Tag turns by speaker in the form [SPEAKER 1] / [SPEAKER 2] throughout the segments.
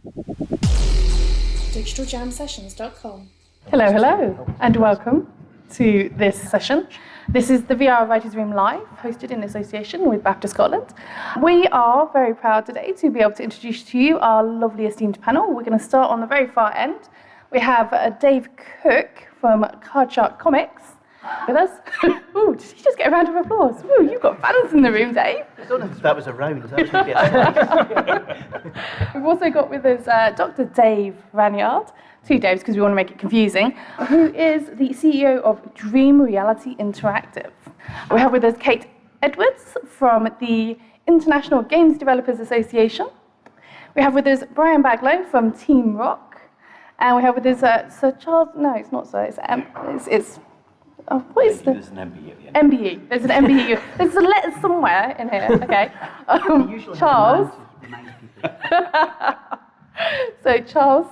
[SPEAKER 1] digitaljamsessions.com.
[SPEAKER 2] Hello, and welcome to this session. This is the VR Writers' Room Live, hosted in association with BAFTA Scotland. We are very proud today to be able to introduce to you our lovely esteemed panel. We're going to start on the very far end. We have Dave Cook from Card Shark Comics with us. Ooh, did he just get a round of applause? Ooh, you've got fans in the room, Dave.
[SPEAKER 3] I don't know if that was a round. That was maybe a
[SPEAKER 2] We've also got with us Dr. Dave Ranyard, two Daves because we want to make it confusing, who is the CEO of Dream Reality Interactive. We have with us Kate Edwards from the International Games Developers Association. We have with us Brian Baglow from Team Rock. And we have with us Sir Charles, no, it's not Sir, it's what is the?
[SPEAKER 3] There's an MBE at the end.
[SPEAKER 2] MBE. There's an MBE. There's a letter somewhere in here. Okay. Charles. So Charles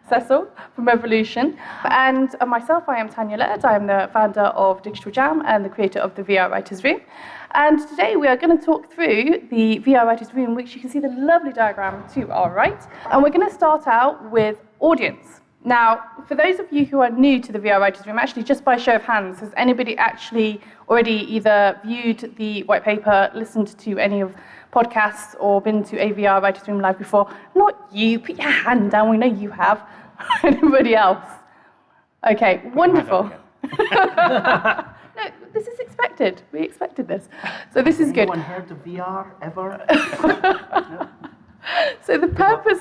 [SPEAKER 2] Cecil from Revolution, and myself, I am Tanya Laird. I am the founder of Digital Jam and the creator of the VR Writers' Room. And today we are going to talk through the VR Writers' Room, which you can see the lovely diagram to our right. And we're going to start out with audience. Now, for those of you who are new to the VR Writers' Room, actually, just by show of hands, has anybody actually already either viewed the white paper, listened to any of podcasts, or been to a VR Writers' Room Live before? Not you. Put your hand down. We know you have. Anybody else? Okay, wonderful. No, this is expected. We expected this. So this is good.
[SPEAKER 3] Anyone heard of VR ever? No?
[SPEAKER 2] So the purpose...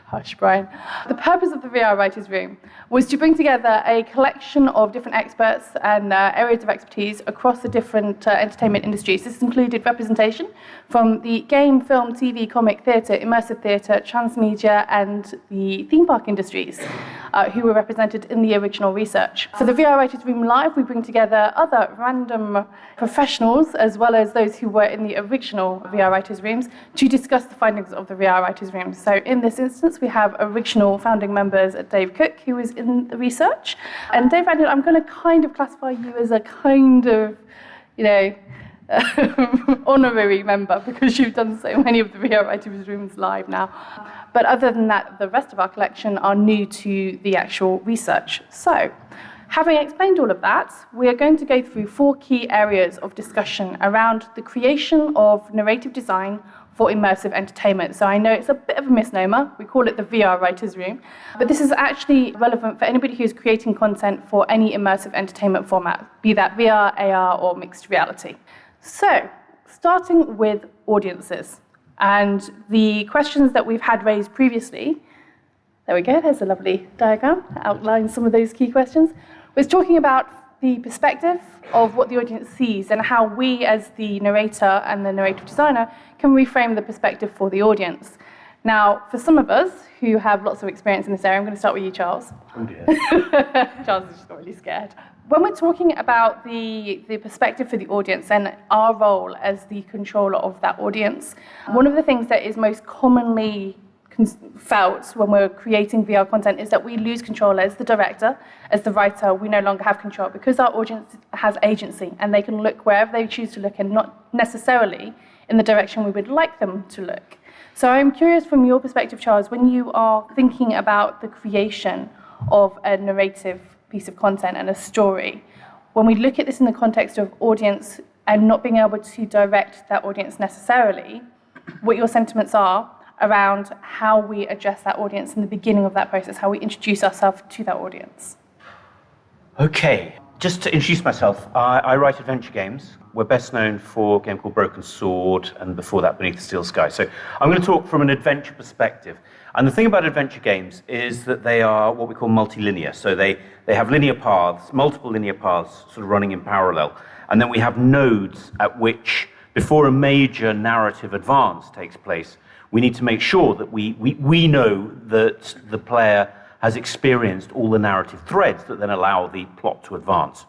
[SPEAKER 2] Hush, Brian. The purpose of the VR Writers' Room was to bring together a collection of different experts and areas of expertise across the different entertainment industries. This included representation from the game, film, TV, comic, theatre, immersive theatre, transmedia, and the theme park industries, who were represented in the original research. For the VR Writers' Room Live, we bring together other random professionals, as well as those who were in the original VR Writers' Rooms, to discuss the findings of the VR Writers' Room. So in this instance, we have original founding members, Dave Cook, who was in the research. And Dave Ranyard, I'm going to kind of classify you as a kind of, honorary member, because you've done so many of the VR Writers' Rooms Live now. But other than that, the rest of our collection are new to the actual research. So, having explained all of that, we are going to go through 4 key areas of discussion around the creation of narrative design for immersive entertainment. So I know it's a bit of a misnomer. We call it the VR Writers' Room. But this is actually relevant for anybody who's creating content for any immersive entertainment format, be that VR, AR, or mixed reality. So, starting with audiences. And the questions that we've had raised previously, there we go, there's a lovely diagram that outlines some of those key questions, was talking about the perspective of what the audience sees and how we as the narrator and the narrative designer can reframe the perspective for the audience. Now, for some of us who have lots of experience in this area, I'm going to start with you, Charles.
[SPEAKER 3] Oh dear.
[SPEAKER 2] Charles is just got really scared. When we're talking about the perspective for the audience and our role as the controller of that audience, one of the things that is most commonly felt when we're creating VR content is that we lose control as the director, as the writer. We no longer have control because our audience has agency and they can look wherever they choose to look and not necessarily in the direction we would like them to look. So I'm curious from your perspective, Charles, when you are thinking about the creation of a narrative piece of content and a story, when we look at this in the context of audience and not being able to direct that audience necessarily, what your sentiments are around how we address that audience in the beginning of that process, how we introduce ourselves to that audience.
[SPEAKER 3] Okay, just to introduce myself, I write adventure games. We're best known for a game called Broken Sword, and before that, Beneath the Steel Sky. So I'm going to talk from an adventure perspective. And the thing about adventure games is that they are what we call multilinear. So they have linear paths, multiple linear paths, sort of running in parallel. And then we have nodes at which, before a major narrative advance takes place, we need to make sure that we know that the player has experienced all the narrative threads that then allow the plot to advance.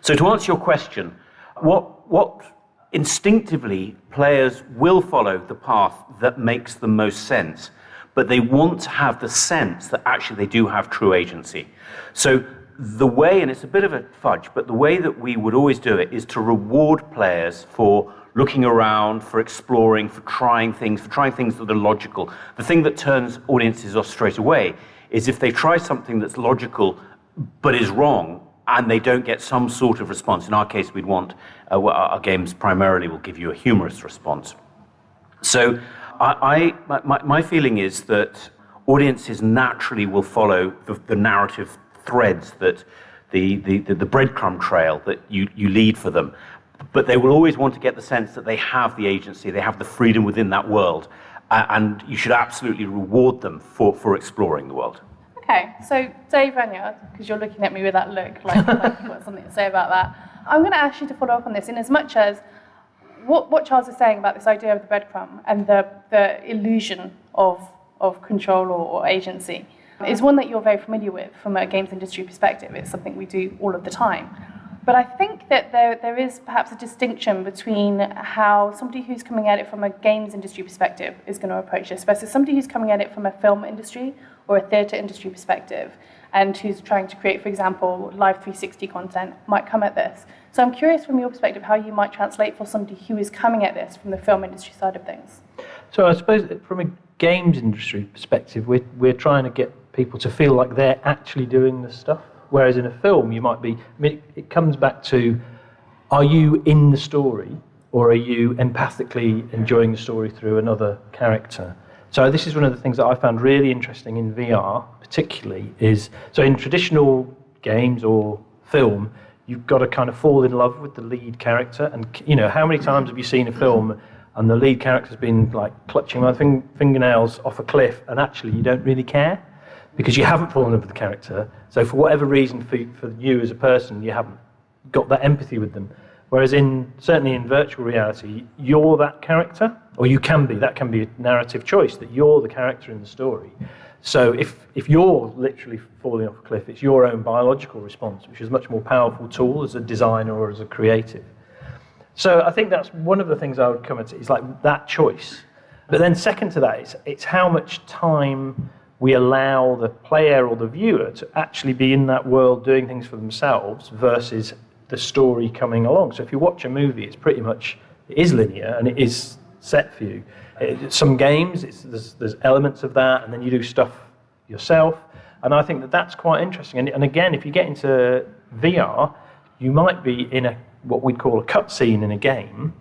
[SPEAKER 3] So to answer your question, what instinctively players will follow the path that makes the most sense, but they want to have the sense that actually they do have true agency. So the way, and it's a bit of a fudge, but the way that we would always do it is to reward players for looking around, for exploring, for trying things that are logical. The thing that turns audiences off straight away is if they try something that's logical but is wrong and they don't get some sort of response. In our case, we'd want, our games primarily will give you a humorous response. So my feeling is that audiences naturally will follow the narrative threads, that the breadcrumb trail that you lead for them. But they will always want to get the sense that they have the agency, they have the freedom within that world, and you should absolutely reward them for exploring the world.
[SPEAKER 2] Okay, so Dave Ranyard, because you're looking at me with that look, like you've got something to say about that, I'm going to ask you to follow up on this in as much as what Charles is saying about this idea of the breadcrumb and the illusion of control or agency is one that you're very familiar with from a games industry perspective. It's something we do all of the time. But I think that there is perhaps a distinction between how somebody who's coming at it from a games industry perspective is going to approach this versus somebody who's coming at it from a film industry or a theatre industry perspective and who's trying to create, for example, live 360 content might come at this. So I'm curious from your perspective how you might translate for somebody who is coming at this from the film industry side of things.
[SPEAKER 1] So I suppose from a games industry perspective, we're trying to get people to feel like they're actually doing the stuff. Whereas in a film, you might be, it comes back to, are you in the story or are you empathically enjoying the story through another character? So this is one of the things that I found really interesting in VR, particularly, is, so in traditional games or film, you've got to kind of fall in love with the lead character. And, how many times have you seen a film and the lead character's been like clutching my fingernails off a cliff and actually you don't really care? Because you haven't fallen in love with the character, so for whatever reason, for you as a person, you haven't got that empathy with them. Whereas certainly in virtual reality, you're that character, or you can be. That can be a narrative choice, that you're the character in the story. So if you're literally falling off a cliff, it's your own biological response, which is a much more powerful tool as a designer or as a creative. So I think that's one of the things I would come at, is like that choice. But then second to that, it's how much time we allow the player or the viewer to actually be in that world doing things for themselves versus the story coming along. So if you watch a movie, it is linear and it is set for you. Some games, there's elements of that, and then you do stuff yourself. And I think that's quite interesting. And again, if you get into VR, you might be in what we'd call a cutscene in a game,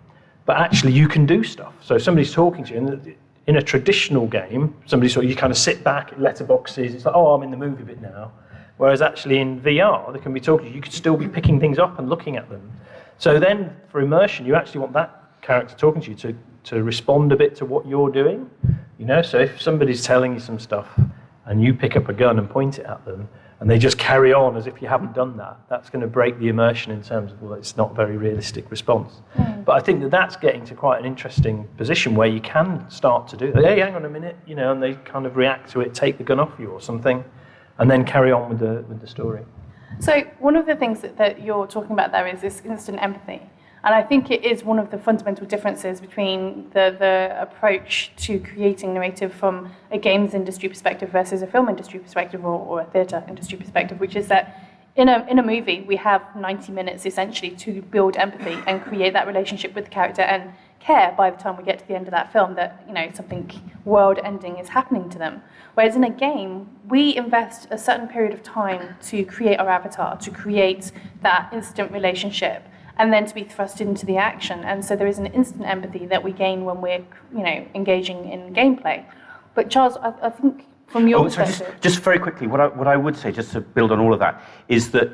[SPEAKER 1] but actually you can do stuff. So somebody's talking to you, and in a traditional game, you kind of sit back, letterboxes, it's like, oh, I'm in the movie bit now. Whereas actually in VR, they can be talking, you could still be picking things up and looking at them. So then for immersion, you actually want that character talking to you to respond a bit to what you're doing. So if somebody's telling you some stuff and you pick up a gun and point it at them, and they just carry on as if you haven't done that, that's going to break the immersion in terms of, well, it's not a very realistic response. But I think that's getting to quite an interesting position where you can start to do that. Hey, hang on a minute, and they kind of react to it, take the gun off you or something, and then carry on with the story.
[SPEAKER 2] So one of the things that you're talking about there is this instant empathy. And I think it is one of the fundamental differences between the approach to creating narrative from a games industry perspective versus a film industry perspective or a theatre industry perspective, which is that in a movie, we have 90 minutes essentially to build empathy and create that relationship with the character and care by the time we get to the end of that film that, something world-ending is happening to them. Whereas in a game, we invest a certain period of time to create our avatar, to create that instant relationship, and then to be thrust into the action. And so there is an instant empathy that we gain when we're, engaging in gameplay. But Charles, I think from your perspective...
[SPEAKER 3] Just very quickly, what I would say, just to build on all of that, is that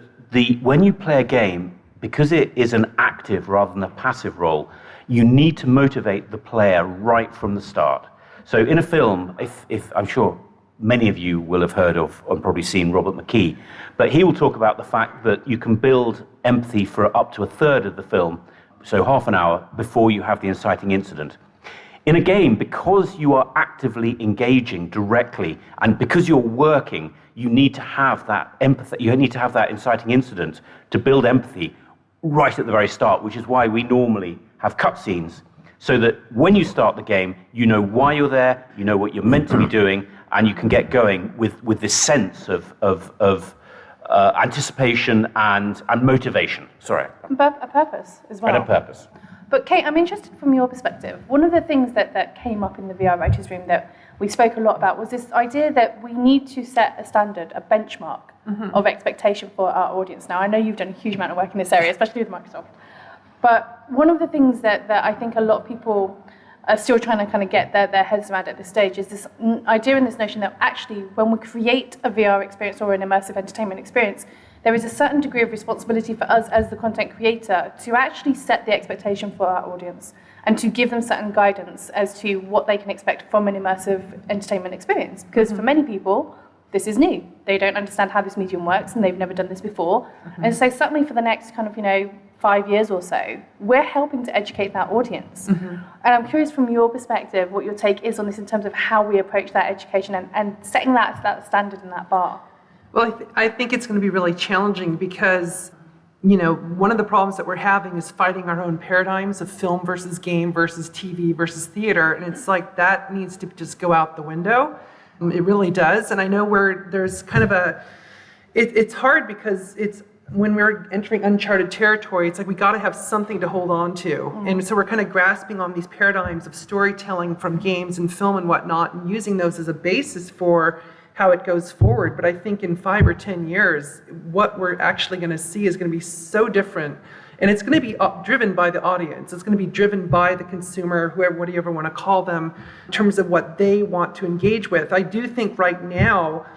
[SPEAKER 3] when you play a game, because it is an active rather than a passive role, you need to motivate the player right from the start. So in a film, if I'm sure many of you will have heard of and probably seen Robert McKee, but he will talk about the fact that you can build empathy for up to a third of the film, so half an hour, before you have the inciting incident. In a game, because you are actively engaging directly, and because you're working, you need to have that empathy, you need to have that inciting incident to build empathy right at the very start, which is why we normally have cutscenes, so that when you start the game, you know why you're there, you know what you're meant to be doing, and you can get going with this sense of anticipation and motivation. Sorry.
[SPEAKER 2] But a purpose as well.
[SPEAKER 3] And a purpose.
[SPEAKER 2] But Kate, I'm interested from your perspective. One of the things that came up in the VR Writers' Room that we spoke a lot about was this idea that we need to set a standard, a benchmark of expectation for our audience. Now, I know you've done a huge amount of work in this area, especially with Microsoft. But one of the things that I think a lot of people are still trying to kind of get their heads around at this stage is this idea and this notion that actually when we create a VR experience or an immersive entertainment experience, there is a certain degree of responsibility for us as the content creator to actually set the expectation for our audience and to give them certain guidance as to what they can expect from an immersive entertainment experience. Because for many people, this is new. They don't understand how this medium works and they've never done this before. And so certainly for the next kind of, 5 years or so, we're helping to educate that audience. And I'm curious from your perspective what your take is on this in terms of how we approach that education and setting that standard and that bar.
[SPEAKER 4] Well, I think it's going to be really challenging because, one of the problems that we're having is fighting our own paradigms of film versus game versus TV versus theater. And it's like that needs to just go out the window. It really does. And I know there's kind of it's hard because when we're entering uncharted territory, it's like we got to have something to hold on to. And so we're kind of grasping on these paradigms of storytelling from games and film and whatnot and using those as a basis for how it goes forward. But I think in 5 or 10 years, what we're actually going to see is going to be so different. And it's going to be driven by the audience. It's going to be driven by the consumer, whatever you ever want to call them, in terms of what they want to engage with. I do think right now,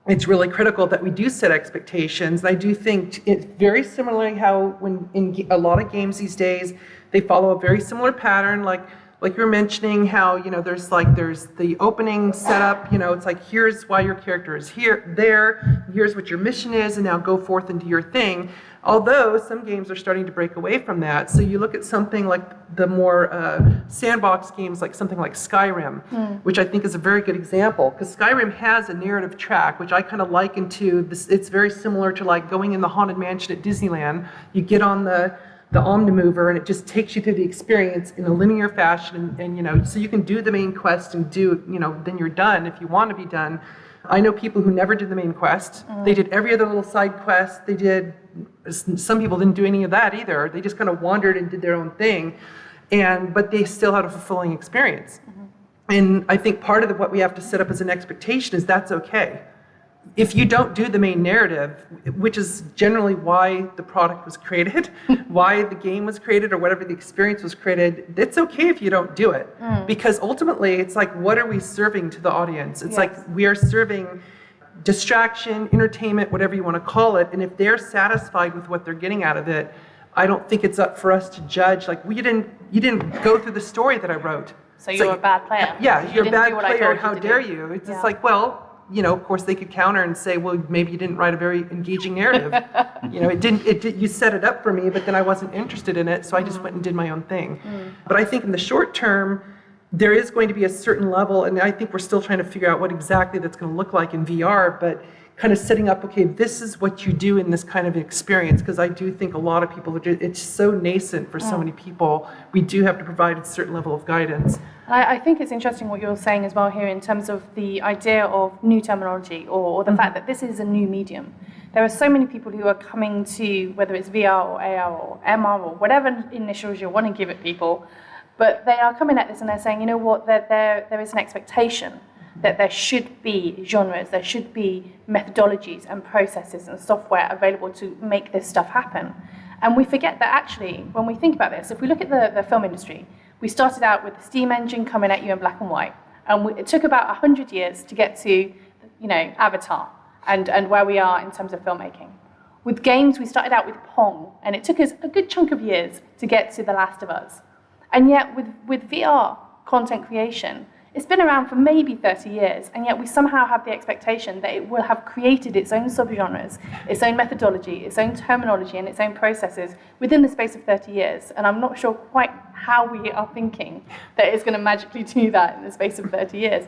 [SPEAKER 4] it's really critical that we do set expectations. I do think it's very similarly how when in a lot of games these days, they follow a very similar pattern, like you were mentioning how, there's the opening setup, it's like, here's why your character is there, here's what your mission is, and now go forth and do your thing. Although some games are starting to break away from that. So you look at something like the more sandbox games, like something like Skyrim, which I think is a very good example, because Skyrim has a narrative track, which I kind of liken to this. It's very similar to like going in the Haunted Mansion at Disneyland. You get on the Omnimover and it just takes you through the experience in a linear fashion, and so you can do the main quest and then you're done if you want to be done. I know people who never did the main quest. They did every other little side quest. Some people didn't do any of that either. They just kind of wandered and did their own thing, but they still had a fulfilling experience. And I think part of what we have to set up as an expectation is that's okay. If you don't do the main narrative, which is generally why the product was created, why the game was created, or whatever the experience was created, it's okay if you don't do it. Because ultimately, it's like, what are we serving to the audience? It's like we are serving distraction, entertainment, whatever you want to call it. And if they're satisfied with what they're getting out of it, I don't think it's up for us to judge, like, you didn't go through the story that I wrote.
[SPEAKER 2] So you're a bad player.
[SPEAKER 4] Yeah, you're a bad player. How dare you? It's just like, well, of course they could counter and say, well, maybe you didn't write a very engaging narrative. You set it up for me, but then I wasn't interested in it, so I just went and did my own thing. But I think in the short term, there is going to be a certain level, and I think we're still trying to figure out what exactly that's going to look like in VR, but kind of setting up, okay, this is what you do in this kind of experience, because I do think a lot of people, it's so nascent for so many people, we do have to provide a certain level of guidance.
[SPEAKER 2] I think it's interesting what you're saying as well here in terms of the idea of new terminology or the fact that this is a new medium. There are so many people who are coming to, whether it's VR or AR or MR or whatever initials you want to give it people, but they are coming at this and they're saying, you know what, there is an expectation that there should be genres, there should be methodologies and processes and software available to make this stuff happen. And we forget that actually, when we think about this, if we look at the film industry, we started out with the steam engine coming at you in black and white. And it took about 100 years to get to, Avatar and where we are in terms of filmmaking. With games, we started out with Pong, and it took us a good chunk of years to get to The Last of Us. And yet with VR content creation, it's been around for maybe 30 years, and yet we somehow have the expectation that it will have created its own subgenres, its own methodology, its own terminology, and its own processes within the space of 30 years. And I'm not sure quite how we are thinking that it's going to magically do that in the space of 30 years.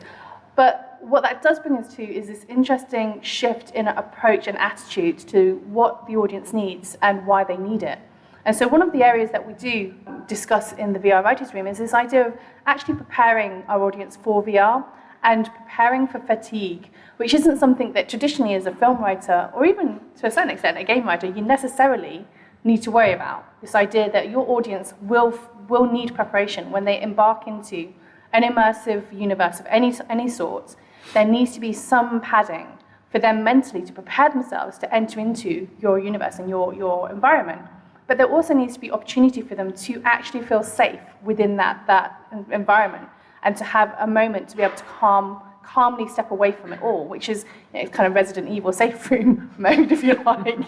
[SPEAKER 2] But what that does bring us to is this interesting shift in approach and attitude to what the audience needs and why they need it. And so one of the areas that we do discuss in the VR Writers' Room is this idea of actually preparing our audience for VR and preparing for fatigue, which isn't something that traditionally as a film writer, or even to a certain extent a game writer, you necessarily need to worry about. This idea that your audience will need preparation when they embark into an immersive universe of any sort. There needs to be some padding for them mentally to prepare themselves to enter into your universe and your environment. But there also needs to be opportunity for them to actually feel safe within that environment and to have a moment to be able to calmly step away from it all, which is kind of Resident Evil safe room mode, if you like,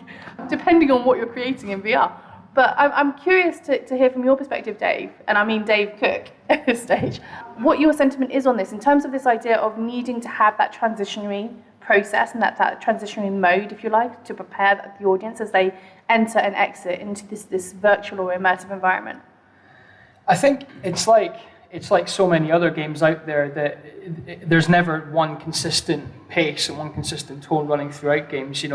[SPEAKER 2] depending on what you're creating in VR. But I'm curious to hear from your perspective, Dave, and I mean Dave Cook at this stage, what your sentiment is on this in terms of this idea of needing to have that transitionary process and that transitionary mode, if you like, to prepare the audience as they enter and exit into this virtual or immersive environment.
[SPEAKER 5] I think it's like so many other games out there that there's never one consistent pace and one consistent tone running throughout games.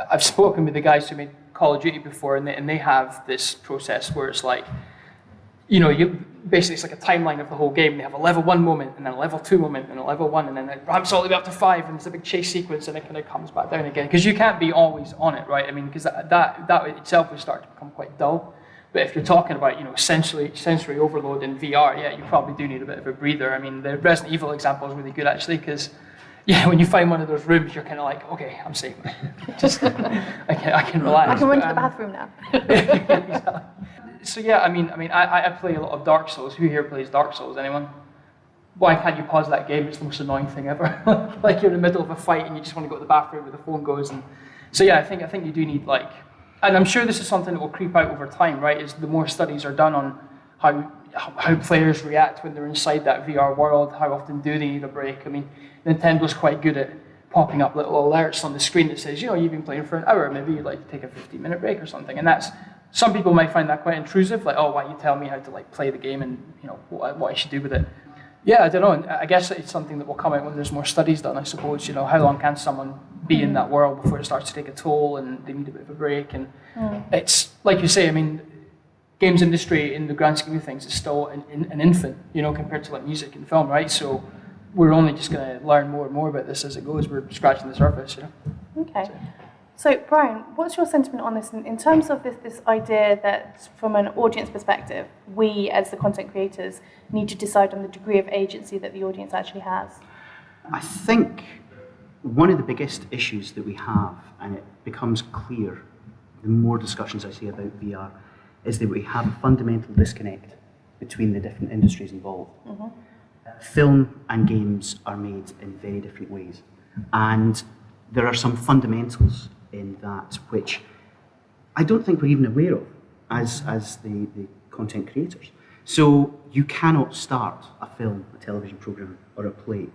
[SPEAKER 5] I've spoken with the guys who made Call of Duty before, and they have this process where it's like, basically it's like a timeline of the whole game. They have a level 1 moment, and then a level 2 moment, and a level 1, and then it ramps all the way up to 5, and there's a big chase sequence, and it kind of comes back down again. Because you can't be always on it, right? I mean, because that itself would start to become quite dull. But if you're talking about, sensory overload in VR, yeah, you probably do need a bit of a breather. I mean, the Resident Evil example is really good, actually, because when you find one of those rooms, you're kind of like, okay, I'm safe. Just, I can relax.
[SPEAKER 2] I can run to the bathroom now.
[SPEAKER 5] Exactly. So yeah, I play a lot of Dark Souls. Who here plays Dark Souls? Anyone? Why can't you pause that game? It's the most annoying thing ever. Like you're in the middle of a fight and you just want to go to the bathroom where the phone goes. And so yeah, I think you do need and I'm sure this is something that will creep out over time, right? Is the more studies are done on how players react when they're inside that VR world, how often do they need a break? I mean, Nintendo's quite good at popping up little alerts on the screen that says, you've been playing for an hour, maybe you'd like to take a 15-minute break or something. And some people might find that quite intrusive, like, oh, why you tell me how to play the game and what I should do with it. Yeah, I don't know. I guess it's something that will come out when there's more studies done, I suppose. How long can someone be in that world before it starts to take a toll and they need a bit of a break? And it's, like you say, games industry in the grand scheme of things is still an infant, compared to music and film, right? So we're only just going to learn more and more about this as it goes. We're scratching the surface,
[SPEAKER 2] Okay. So, Brian, what's your sentiment on this in terms of this idea that from an audience perspective, we as the content creators need to decide on the degree of agency that the audience actually has?
[SPEAKER 6] I think one of the biggest issues that we have, and it becomes clear the more discussions I see about VR, is that we have a fundamental disconnect between the different industries involved. Mm-hmm. Film and games are made in very different ways, and there are some fundamentals in that which I don't think we're even aware of as the content creators. So you cannot start a film, a television program, or a play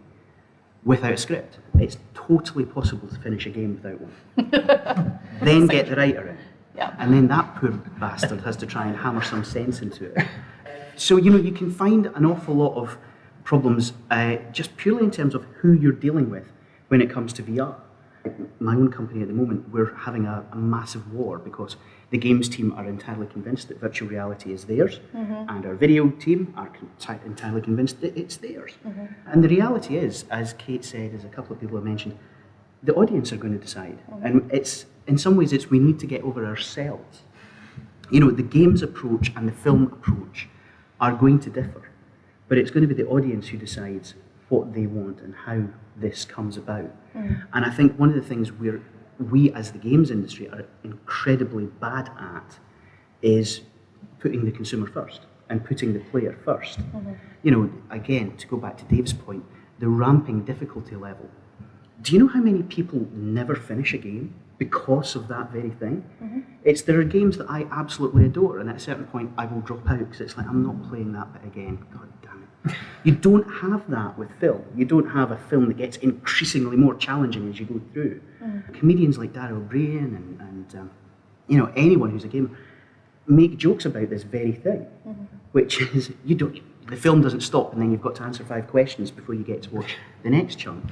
[SPEAKER 6] without a script. It's totally possible to finish a game without one. Then get the writer in.
[SPEAKER 2] Yeah.
[SPEAKER 6] And then that poor bastard has to try and hammer some sense into it. So, you can find an awful lot of problems just purely in terms of who you're dealing with when it comes to VR. My own company at the moment, we're having a massive war because the games team are entirely convinced that virtual reality is theirs, and our video team are entirely convinced that it's theirs. And the reality is, as Kate said, as a couple of people have mentioned, the audience are going to decide. And in some ways, we need to get over ourselves. The games approach and the film approach are going to differ, but it's going to be the audience who decides what they want and how this comes about. And I think one of the things we as the games industry are incredibly bad at is putting the consumer first and putting the player first. Again, to go back to Dave's point, the ramping difficulty level. Do you know how many people never finish a game because of that very thing? There are games that I absolutely adore, and at a certain point I will drop out because it's like, I'm not playing that bit again. God damn it. You don't have that with film. You don't have a film that gets increasingly more challenging as you go through. Comedians like Darryl O'Brien and anyone who's a gamer make jokes about this very thing, which is the film doesn't stop and then you've got to answer 5 questions before you get to watch the next chunk.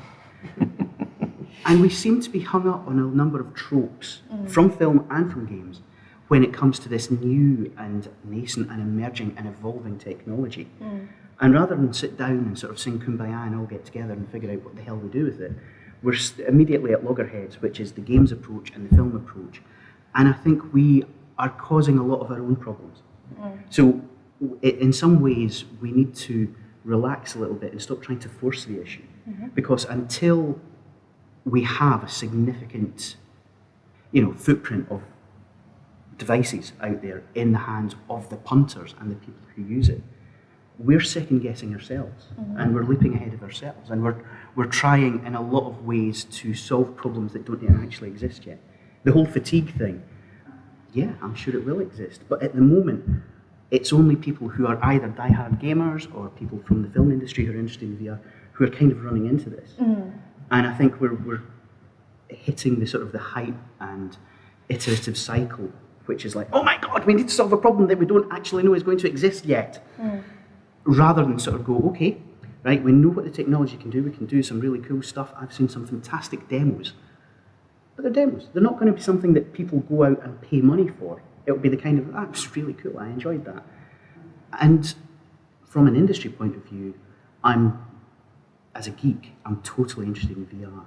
[SPEAKER 6] And we seem to be hung up on a number of tropes from film and from games when it comes to this new and nascent and emerging and evolving technology. And rather than sit down and sort of sing Kumbaya and all get together and figure out what the hell we do with it, we're immediately at loggerheads, which is the games approach and the film approach. And I think we are causing a lot of our own problems. So in some ways, we need to relax a little bit and stop trying to force the issue. Because until we have a significant, footprint of devices out there in the hands of the punters and the people who use it, we're second guessing ourselves, and we're leaping ahead of ourselves, and we're trying in a lot of ways to solve problems that don't actually exist yet. The whole fatigue thing, yeah, I'm sure it will exist, but at the moment, it's only people who are either diehard gamers or people from the film industry who are interested in VR who are kind of running into this. And I think we're hitting the sort of the hype and iterative cycle, which is like, oh my God, we need to solve a problem that we don't actually know is going to exist yet. Rather than sort of go, okay, right, we know what the technology can do, we can do some really cool stuff. I've seen some fantastic demos. But they're demos. They're not going to be something that people go out and pay money for. It'll be the kind of, that was really cool, I enjoyed that. And from an industry point of view, as a geek, I'm totally interested in VR.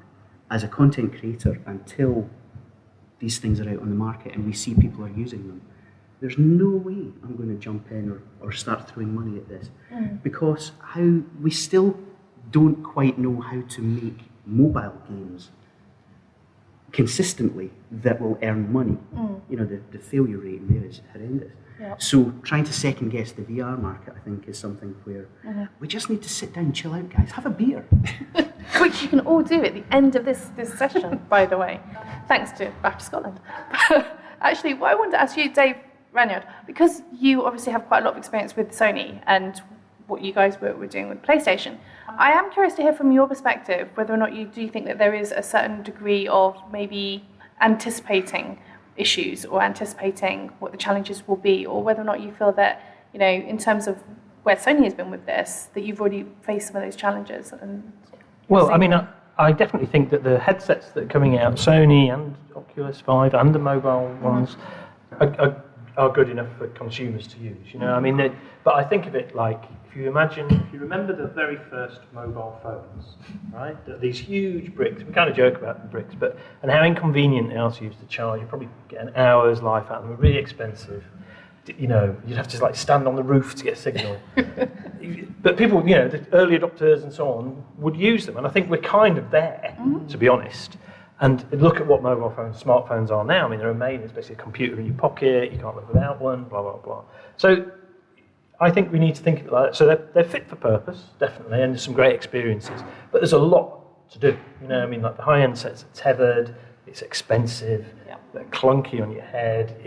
[SPEAKER 6] As a content creator, until these things are out on the market and we see people are using them, there's no way I'm going to jump in or start throwing money at this, because we still don't quite know how to make mobile games consistently that will earn money. The failure rate in there is horrendous.
[SPEAKER 2] Yep.
[SPEAKER 6] So trying to second guess the VR market, I think, is something where we just need to sit down, chill out, guys, have a beer.
[SPEAKER 2] Which you can all do at the end of this session, by the way, thanks to Back to Scotland. Actually, what I wanted to ask you, Dave Ranyard, because you obviously have quite a lot of experience with Sony and what you guys were doing with PlayStation, I am curious to hear from your perspective whether or not you think that there is a certain degree of maybe anticipating issues or anticipating what the challenges will be, or whether or not you feel that, in terms of where Sony has been with this, that you've already faced some of those challenges.
[SPEAKER 1] Well, I mean, I definitely think that the headsets that are coming out, Sony and Oculus 5 and the mobile ones, are good enough for consumers to use. I mean, but I think of it like, if you remember the very first mobile phones, right? These huge bricks. We kind of joke about the bricks, and how inconvenient they are to use to charge. You probably get an hour's life out of them. They're really expensive. You'd have to stand on the roof to get a signal. But people, the early adopters and so on would use them, and I think we're kind of there, to be honest. And look at what mobile phones, smartphones are now. I mean, they're amazing. It's basically a computer in your pocket. You can't live without one, blah, blah, blah. So I think we need to think of it like that. So they're fit for purpose, definitely, and there's some great experiences. But there's a lot to do. I mean, like the high-end sets are tethered, it's expensive, they're clunky on your head,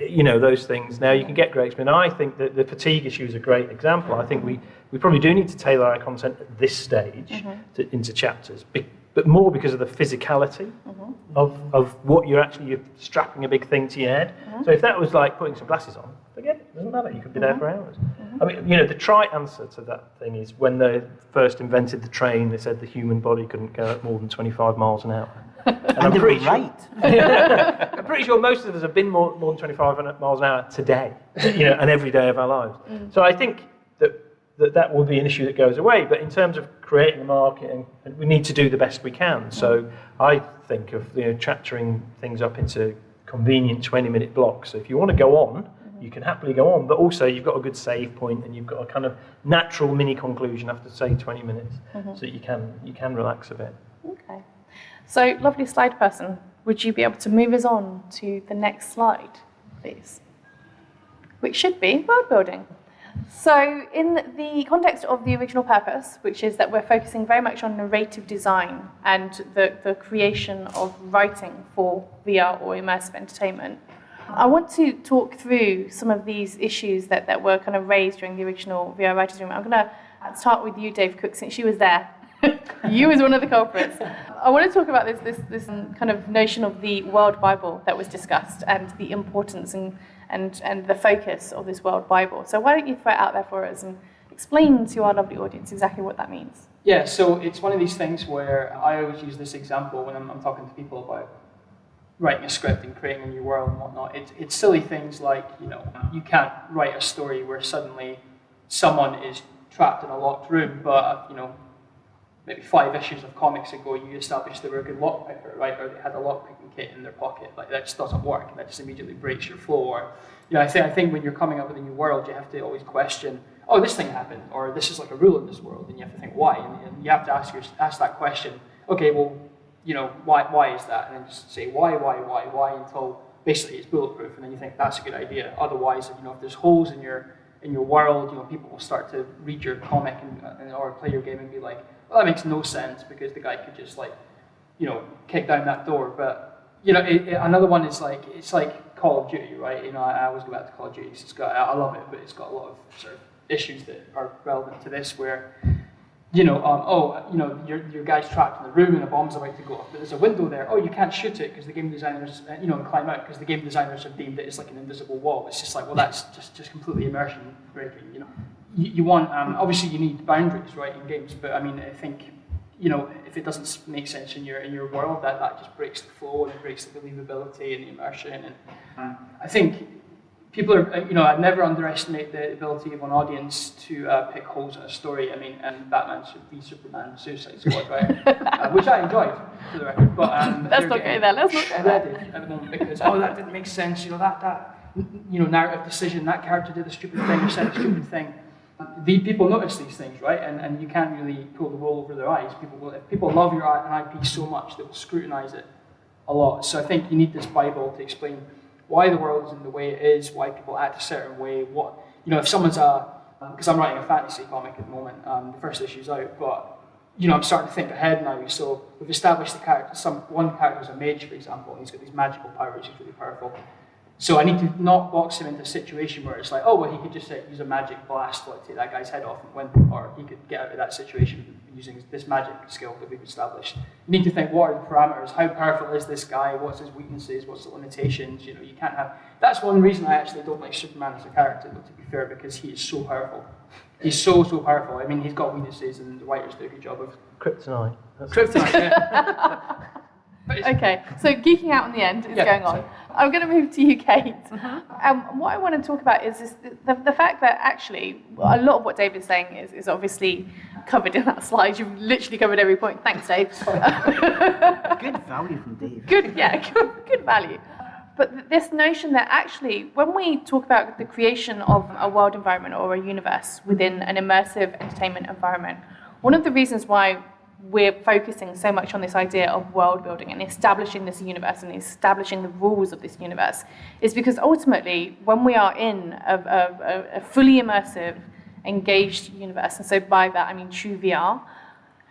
[SPEAKER 1] those things. Now, you can get great experience. I think that the fatigue issue is a great example. I think we probably do need to tailor our content at this stage into chapters, but more because of the physicality of what you're strapping a big thing to your head. So if that was like putting some glasses on, forget it, doesn't matter, you could be there for hours. I mean, the trite answer to that thing is when they first invented the train, they said the human body couldn't go at more than 25 miles an hour.
[SPEAKER 6] And they were right.
[SPEAKER 1] I'm pretty sure most of us have been more than 25 miles an hour today, and every day of our lives. So I think that will be an issue that goes away. But in terms of creating a market, and we need to do the best we can. So I think of chaptering things up into convenient 20-minute blocks. So if you want to go on, you can happily go on, but also you've got a good save point and you've got a kind of natural mini conclusion after, say, 20 minutes, so that you can relax a bit.
[SPEAKER 2] Okay. So, lovely slide person, would you be able to move us on to the next slide, please? Which should be world building. So, in the context of the original purpose, which is that we're focusing very much on narrative design and the creation of writing for VR or immersive entertainment, I want to talk through some of these issues that were kind of raised during the original VR Writers' Room. I'm going to start with you, Dave Cook, since you was there. You was one of the culprits. I want to talk about this kind of notion of the World Bible that was discussed and the importance and the focus of this World Bible. So why don't you throw it out there for us and explain to our lovely audience exactly what that means?
[SPEAKER 5] Yeah, so it's one of these things where I always use this example when I'm talking to people about writing a script and creating a new world and whatnot. It's silly things like, you can't write a story where suddenly someone is trapped in a locked room, but maybe 5 issues of comics ago, you established they were a good lockpicker, right? Or they had a lockpicking kit in their pocket. Like, that just doesn't work, and that just immediately breaks your flow. Or, I think when you're coming up with a new world, you have to always question, oh, this thing happened, or this is like a rule in this world, and you have to think why, and you have to ask that question. Okay, well, why is that? And then just say why until basically it's bulletproof, and then you think that's a good idea. Otherwise, if there's holes in your world, people will start to read your comic or play your game and be like, well, that makes no sense because the guy could just kick down that door. But another one is it's like Call of Duty, right? I always go back to Call of Duty. I love it, but it's got a lot of sort of issues that are relevant to this, where your guy's trapped in the room and a bomb's about to go off, but there's a window there. Oh, you can't shoot it because the game designers, and climb out because the game designers have deemed it as like an invisible wall. It's just like, well, that's just completely immersion breaking. You want obviously you need boundaries, right, in games, but I think if it doesn't make sense in your world, that just breaks the flow and it breaks the believability and the immersion. And I think people are, I'd never underestimate the ability of an audience to pick holes in a story. And Batman should be Superman, Suicide Squad, right? Which I enjoyed, for the record. But
[SPEAKER 2] let's not go there. Let's not go there.
[SPEAKER 5] At the moment, because that didn't make sense. That narrative decision. That character did a stupid thing or said a stupid thing. The people notice these things, right? And you can't really pull the wool over their eyes. If people love your an IP so much, they will scrutinize it a lot. So I think you need this Bible to explain why the world is in the way it is, why people act a certain way. If someone's because I'm writing a fantasy comic at the moment, the first issue's out, but I'm starting to think ahead now. So we've established the character. One character is a mage, for example, and he's got these magical powers. He's really powerful. So I need to not box him into a situation where it's like, oh, well, he could just use a magic blast to take that guy's head off and win, or he could get out of that situation using this magic skill that we've established. You need to think, what are the parameters? How powerful is this guy? What's his weaknesses? What's the limitations? You can't have... That's one reason I actually don't like Superman as a character, to be fair, because he is so powerful. He's so powerful. He's got weaknesses, and the writers do a good job of...
[SPEAKER 1] Kryptonite.
[SPEAKER 5] Kryptonite, yeah.
[SPEAKER 2] Okay, so geeking out in the end is going on. I'm going to move to you, Kate. What I want to talk about is the fact that actually a lot of what David's saying is obviously covered in that slide. You've literally covered every point. Thanks, Dave.
[SPEAKER 6] Good value from Dave.
[SPEAKER 2] Good value. But this notion that actually, when we talk about the creation of a world environment or a universe within an immersive entertainment environment, one of the reasons why we're focusing so much on this idea of world building and establishing this universe and establishing the rules of this universe is because ultimately, when we are in a fully immersive, engaged universe, and so by that I mean true VR,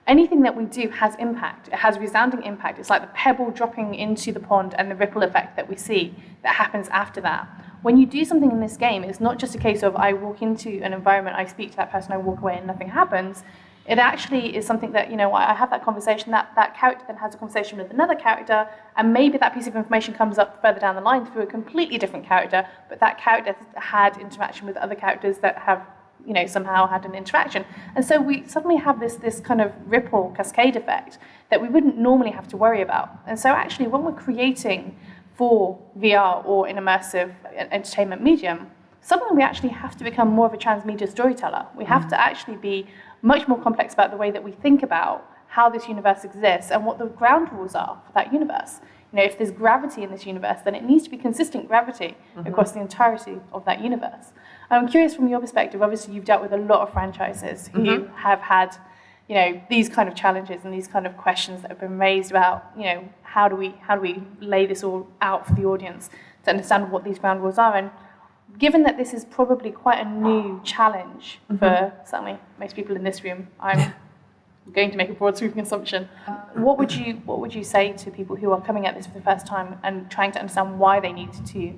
[SPEAKER 2] anything that we do has impact. It has resounding impact. It's like the pebble dropping into the pond and the ripple effect that we see that happens after that. When you do something in this game, it's not just a case of I walk into an environment, I speak to that person, I walk away and nothing happens. It actually is something that, I have that conversation, that character then has a conversation with another character, and maybe that piece of information comes up further down the line through a completely different character, but that character had interaction with other characters that have, somehow had an interaction. And so we suddenly have this kind of ripple cascade effect that we wouldn't normally have to worry about. And so actually, when we're creating for VR or an immersive entertainment medium, suddenly we actually have to become more of a transmedia storyteller. We have to actually be much more complex about the way that we think about how this universe exists and what the ground rules are for that universe. If there's gravity in this universe, then it needs to be consistent gravity across the entirety of that universe. I'm curious from your perspective, obviously you've dealt with a lot of franchises who have had, these kind of challenges and these kind of questions that have been raised about, how do we lay this all out for the audience to understand what these ground rules are. And given that this is probably quite a new challenge for certainly most people in this room, I'm going to make a broad sweeping assumption. What would you say to people who are coming at this for the first time and trying to understand why they need to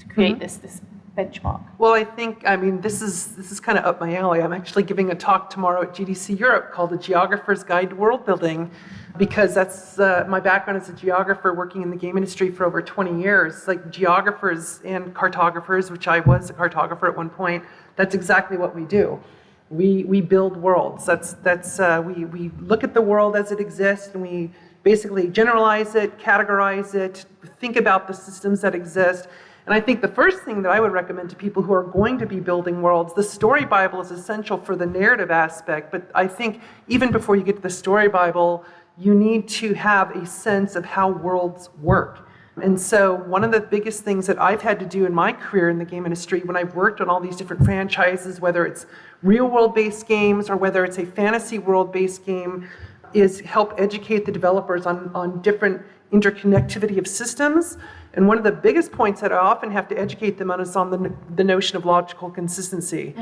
[SPEAKER 2] create this benchmark?
[SPEAKER 4] Well, I think, this is kind of up my alley. I'm actually giving a talk tomorrow at GDC Europe called The Geographer's Guide to World Building, because that's my background as a geographer working in the game industry for over 20 years. Like geographers and cartographers, which I was a cartographer at one point, that's exactly what we do. We build worlds. We look at the world as it exists, and we basically generalize it, categorize it, think about the systems that exist. And I think the first thing that I would recommend to people who are going to be building worlds, the story Bible is essential for the narrative aspect, but I think even before you get to the story Bible, you need to have a sense of how worlds work. And so one of the biggest things that I've had to do in my career in the game industry, when I've worked on all these different franchises, whether it's real world-based games or whether it's a fantasy world-based game, is help educate the developers on different interconnectivity of systems. And one of the biggest points that I often have to educate them on is on the notion of logical consistency.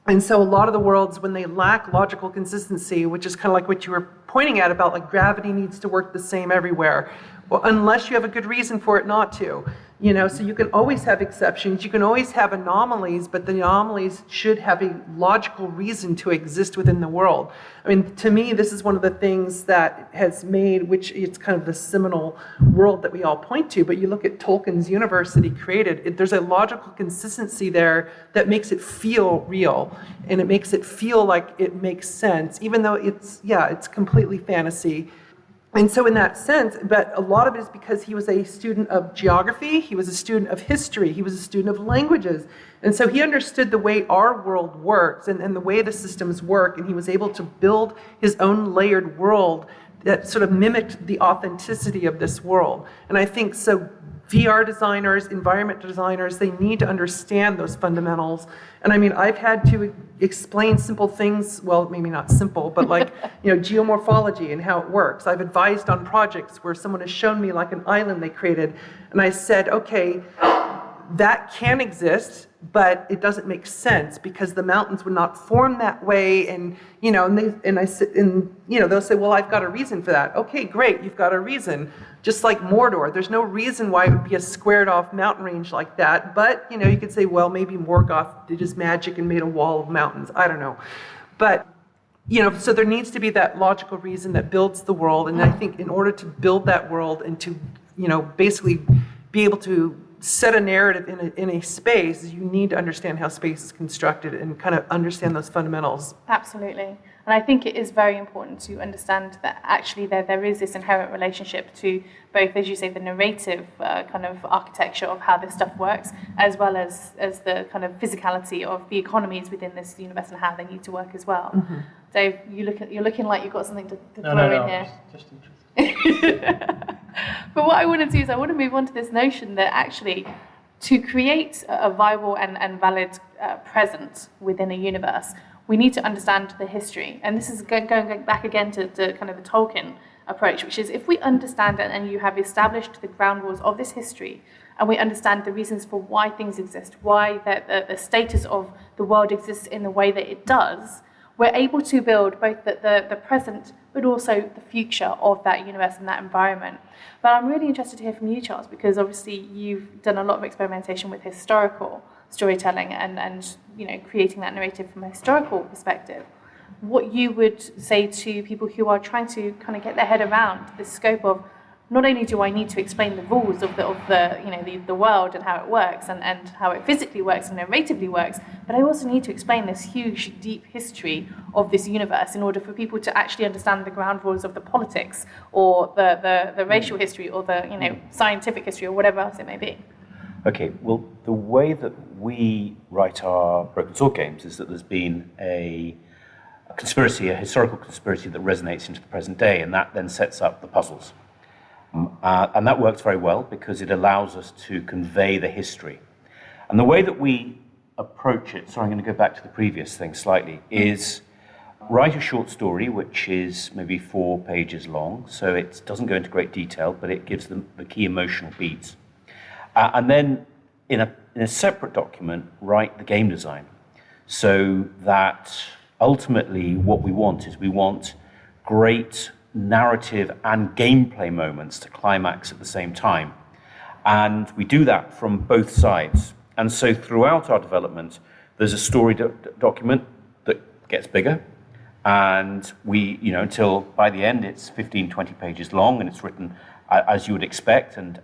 [SPEAKER 4] And so a lot of the worlds, when they lack logical consistency, which is kind of like what you were pointing at about like gravity needs to work the same everywhere, well, unless you have a good reason for it not to. You know, so you can always have exceptions, you can always have anomalies, but the anomalies should have a logical reason to exist within the world. I mean, to me, this is one of the things that has made, which it's kind of the seminal world that we all point to, but you look at Tolkien's universe that he created, there's a logical consistency there that makes it feel real, and it makes it feel like it makes sense, even though it's completely fantasy. And so in that sense, but a lot of it is because he was a student of geography, he was a student of history, he was a student of languages. And so he understood the way our world works and the way the systems work, and he was able to build his own layered world that sort of mimicked the authenticity of this world. And I think so VR designers, environment designers, they need to understand those fundamentals. And I mean, I've had to explain simple things, well, maybe not simple, but like, you know, geomorphology and how it works. I've advised on projects where someone has shown me like an island they created, and I said, okay, that can exist, but it doesn't make sense because the mountains would not form that way, and you know, they'll say, well, I've got a reason for that. Okay, great, you've got a reason. Just like Mordor, there's no reason why it would be a squared off mountain range like that, but you know, you could say, well, maybe Morgoth did his magic and made a wall of mountains. I don't know, but you know, so there needs to be that logical reason that builds the world, and I think in order to build that world and to, you know, basically be able to set a narrative in a space, you need to understand how space is constructed and kind of understand those fundamentals.
[SPEAKER 2] Absolutely. And I think it is very important to understand that actually there is this inherent relationship to both, as you say, the narrative kind of architecture of how this stuff works, as well as the kind of physicality of the economies within this universe and how they need to work as well. Mm-hmm. Dave, you're looking like you've got something to throw in here.
[SPEAKER 1] Just interesting.
[SPEAKER 2] But what I want to do is I want to move on to this notion that actually to create a viable and valid present within a universe, we need to understand the history. And this is going back again to kind of the Tolkien approach, which is if we understand it and you have established the ground rules of this history, and we understand the reasons for why things exist, why the status of the world exists in the way that it does, we're able to build both the present but also the future of that universe and that environment. But I'm really interested to hear from you, Charles, because obviously you've done a lot of experimentation with historical storytelling and you know, creating that narrative from a historical perspective. What you would say to people who are trying to kind of get their head around the scope of not only do I need to explain the rules of the you know, the world and how it works and how it physically works and narratively works, but I also need to explain this huge, deep history of this universe in order for people to actually understand the ground rules of the politics or the racial history or the, you know, scientific history or whatever else it may be.
[SPEAKER 3] Okay, well, the way that we write our Broken Sword games is that there's been a conspiracy, a historical conspiracy that resonates into the present day, and that then sets up the puzzles. And that works very well because it allows us to convey the history. And the way that we approach it, sorry, I'm going to go back to the previous thing slightly, is write a short story which is maybe 4 pages long, so it doesn't go into great detail, but it gives them the key emotional beats. And then in a separate document, write the game design, so that ultimately what we want is we want great narrative and gameplay moments to climax at the same time. And we do that from both sides. And so throughout our development, there's a story document that gets bigger. And we, you know, until by the end, it's 15, 20 pages long, and it's written as you would expect. And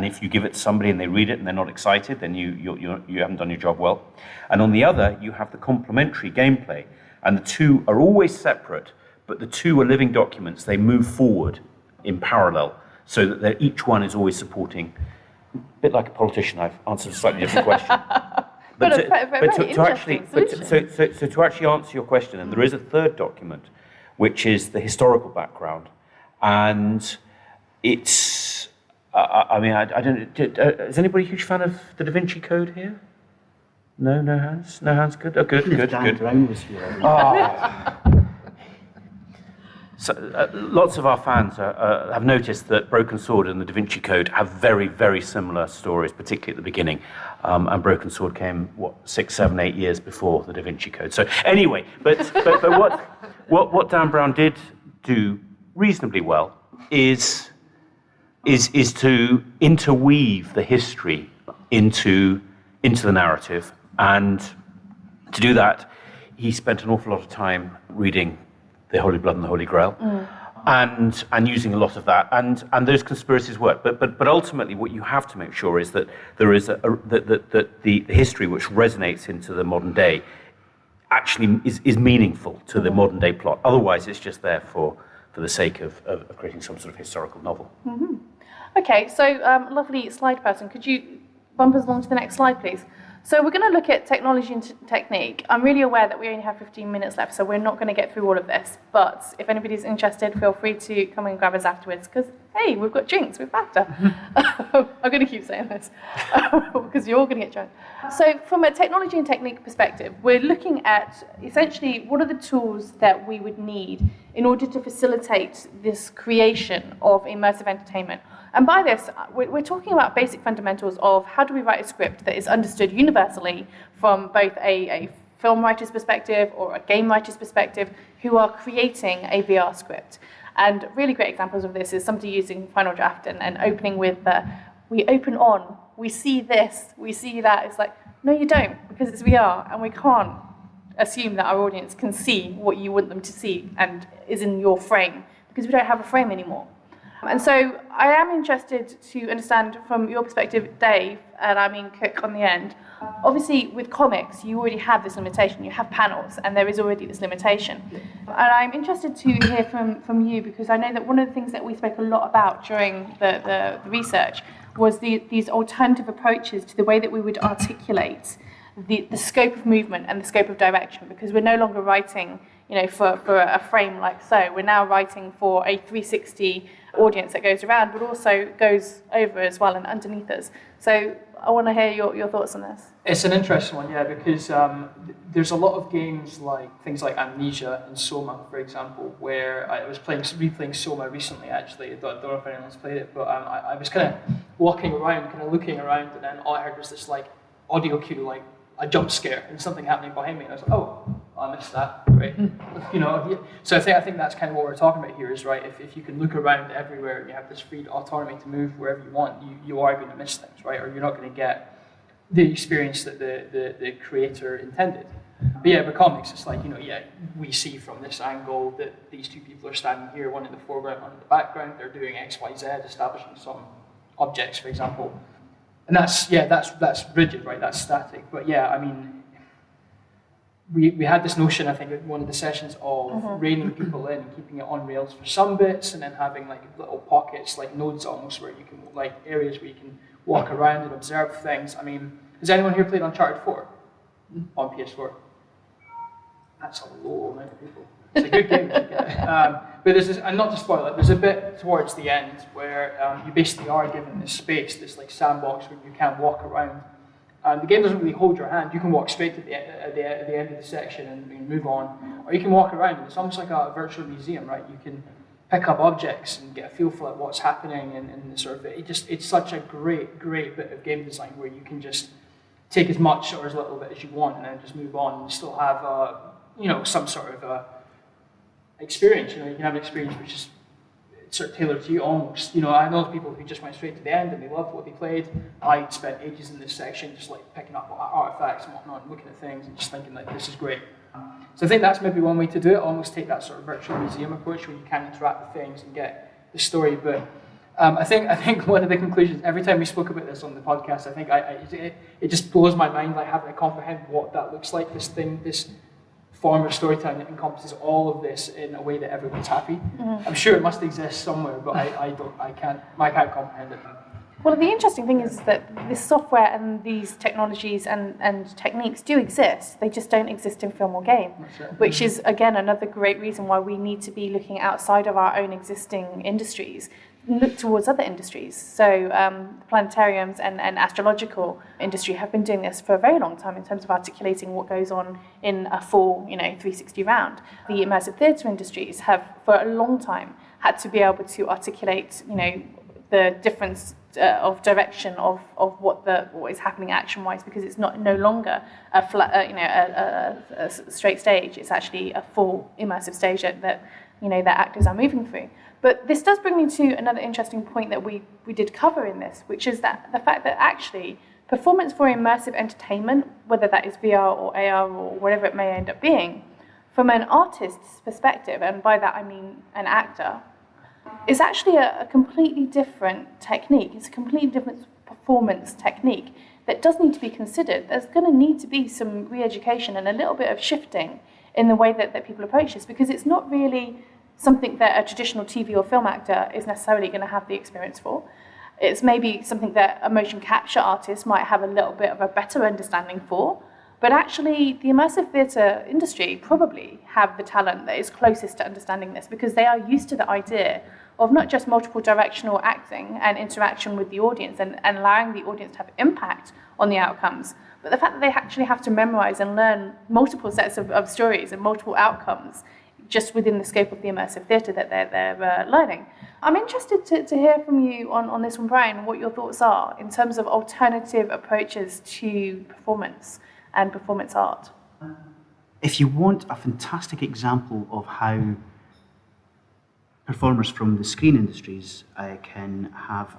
[SPEAKER 3] if you give it to somebody and they read it and they're not excited, then you haven't done your job well. And on the other, you have the complementary gameplay. And the two are always separate, but the two are living documents. They move forward in parallel so that each one is always supporting a bit like a politician, I've answered a slightly different question.
[SPEAKER 2] But a very interesting solution.
[SPEAKER 3] So to actually answer your question, and there is a third document, which is the historical background, and it's. I don't. Is anybody a huge fan of the Da Vinci Code here? No hands. No hands. Good. Oh, good.
[SPEAKER 6] Dan Brown was here.
[SPEAKER 3] So, lots of our fans have noticed that Broken Sword and the Da Vinci Code have very, very similar stories, particularly at the beginning. And Broken Sword came, 6, 7, 8 years before the Da Vinci Code. So anyway, but what Dan Brown did do reasonably well is to interweave the history into the narrative. And to do that, he spent an awful lot of time reading the Holy Blood and the Holy Grail, and using a lot of that, and those conspiracies work. But ultimately, what you have to make sure is that there is that the history which resonates into the modern day actually is meaningful to the modern day plot. Otherwise, it's just there for the sake of creating some sort of historical novel.
[SPEAKER 2] Mm-hmm. Okay, so lovely slide person, could you bump us along to the next slide, please? So we're going to look at technology and technique. I'm really aware that we only have 15 minutes left, so we're not going to get through all of this. But if anybody's interested, feel free to come and grab us afterwards, because, hey, we've got drinks with BAFTA. I'm going to keep saying this, because you're all going to get drunk. So from a technology and technique perspective, we're looking at, essentially, what are the tools that we would need in order to facilitate this creation of immersive entertainment. And by this, we're talking about basic fundamentals of how do we write a script that is understood universally from both a film writer's perspective or a game writer's perspective who are creating a VR script. And really great examples of this is somebody using Final Draft and opening with, we open on, we see this, we see that. It's like, no, you don't, because it's VR, and we can't assume that our audience can see what you want them to see and is in your frame, because we don't have a frame anymore. And so I am interested to understand from your perspective, Dave, and I mean Cook on the end. Obviously, with comics, you already have this limitation. You have panels, and there is already this limitation. And I'm interested to hear from you, because I know that one of the things that we spoke a lot about during the research was these alternative approaches to the way that we would articulate the scope of movement and the scope of direction, because we're no longer writing, for a frame like so. We're now writing for a 360 audience that goes around, but also goes over as well and underneath us. So I want to hear your thoughts on this.
[SPEAKER 5] It's an interesting one, yeah, because there's a lot of games like things like Amnesia and Soma, for example, where I was replaying Soma recently, actually. I don't know if anyone's played it, but I was kind of walking around, kind of looking around, and then all I heard was this like audio cue, like a jump scare and something happening behind me, and I was like, oh, I missed that, right? So I think that's kind of what we're talking about here is, right, if you can look around everywhere and you have this free autonomy to move wherever you want, you are going to miss things, right? Or you're not going to get the experience that the creator intended. But yeah, with comics, it's like, we see from this angle that these two people are standing here, one in the foreground, one in the background, they're doing X, Y, Z, establishing some objects, for example. And that's rigid, right? That's static. But yeah, I mean, we had this notion, I think, in one of the sessions of reining people in and keeping it on rails for some bits, and then having like little pockets, like nodes almost, where you can, like areas where you can walk around and observe things. I mean, has anyone here played Uncharted 4 on PS4? That's a low amount of people. It's a good game. But there's this, and not to spoil it, there's a bit towards the end where you basically are given this space, this like sandbox where you can walk around. The game doesn't really hold your hand. You can walk straight to the end of the section and move on, or you can walk around. And it's almost like a virtual museum, right? You can pick up objects and get a feel for like, what's happening, and sort of it's such a great bit of game design where you can just take as much or as little bit as you want and then just move on and still have some sort of experience. You can have an experience which is sort of tailored to you almost. I know people who just went straight to the end and they loved what they played. I spent ages in this section just like picking up artifacts and whatnot and looking at things and just thinking like, this is great. So I think that's maybe one way to do it, almost take that sort of virtual museum approach where you can interact with things and get the story. But I think one of the conclusions, every time we spoke about this on the podcast, I think it just blows my mind, like having to comprehend what that looks like, this form of storytelling that encompasses all of this in a way that everyone's happy. I'm sure it must exist somewhere, but I can't comprehend it.
[SPEAKER 2] Well, the interesting thing is that this software and these technologies and techniques do exist. They just don't exist in film or game, which is, again, another great reason why we need to be looking outside of our own existing industries, look towards other industries. So planetariums and astrological industry have been doing this for a very long time in terms of articulating what goes on in a full, 360 round. The immersive theatre industries have, for a long time, had to be able to articulate, the difference of direction of what is happening action-wise, because it's no longer a flat, a straight stage. It's actually a full immersive stage that actors are moving through. But this does bring me to another interesting point that we did cover in this, which is that the fact that actually performance for immersive entertainment, whether that is VR or AR or whatever it may end up being, from an artist's perspective, and by that I mean an actor, is actually a completely different technique. It's a completely different performance technique that does need to be considered. There's going to need to be some re-education and a little bit of shifting in the way that people approach this, because it's not really something that a traditional TV or film actor is necessarily going to have the experience for. It's maybe something that a motion capture artist might have a little bit of a better understanding for, but actually the immersive theatre industry probably have the talent that is closest to understanding this, because they are used to the idea of not just multiple directional acting and interaction with the audience and allowing the audience to have impact on the outcomes, but the fact that they actually have to memorize and learn multiple sets of stories and multiple outcomes just within the scope of the immersive theatre that they're learning. I'm interested to hear from you on this one, Brian, what your thoughts are in terms of alternative approaches to performance and performance art.
[SPEAKER 6] If you want a fantastic example of how performers from the screen industries can have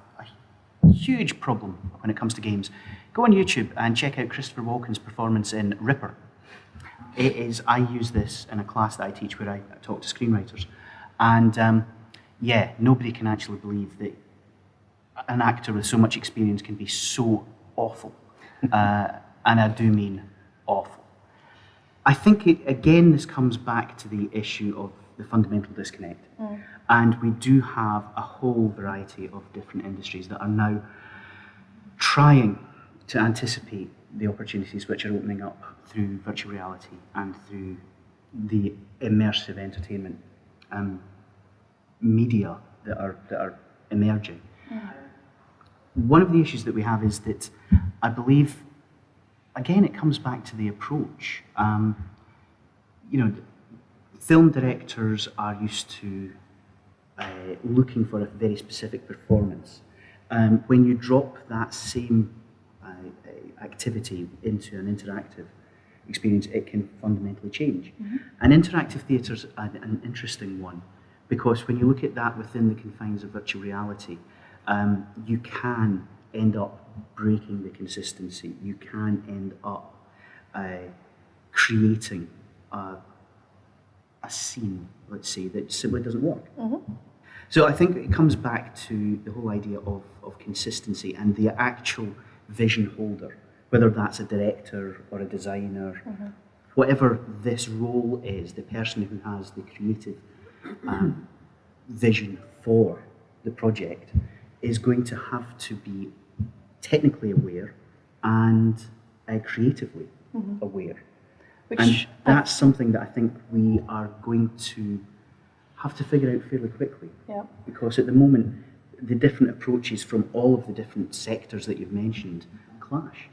[SPEAKER 6] a huge problem when it comes to games, go on YouTube and check out Christopher Walken's performance in Ripper. I use this in a class that I teach where I talk to screenwriters. And nobody can actually believe that an actor with so much experience can be so awful. And I do mean awful. I think, this comes back to the issue of the fundamental disconnect. And we do have a whole variety of different industries that are now trying to anticipate the opportunities which are opening up through virtual reality and through the immersive entertainment media that are emerging. One of the issues that we have is that I believe, again, it comes back to the approach. Film directors are used to looking for a very specific performance. When you drop that same activity into an interactive experience, it can fundamentally change. And interactive theatre's an interesting one, because when you look at that within the confines of virtual reality, you can end up breaking the consistency. You can end up creating a scene, let's say, that simply doesn't work. So I think it comes back to the whole idea of consistency and the actual vision holder, whether that's a director or a designer, whatever this role is, the person who has the creative vision for the project is going to have to be technically aware and creatively aware. And that's something that I think we are going to have to figure out fairly quickly. Because at the moment, the different approaches from all of the different sectors that you've mentioned clash.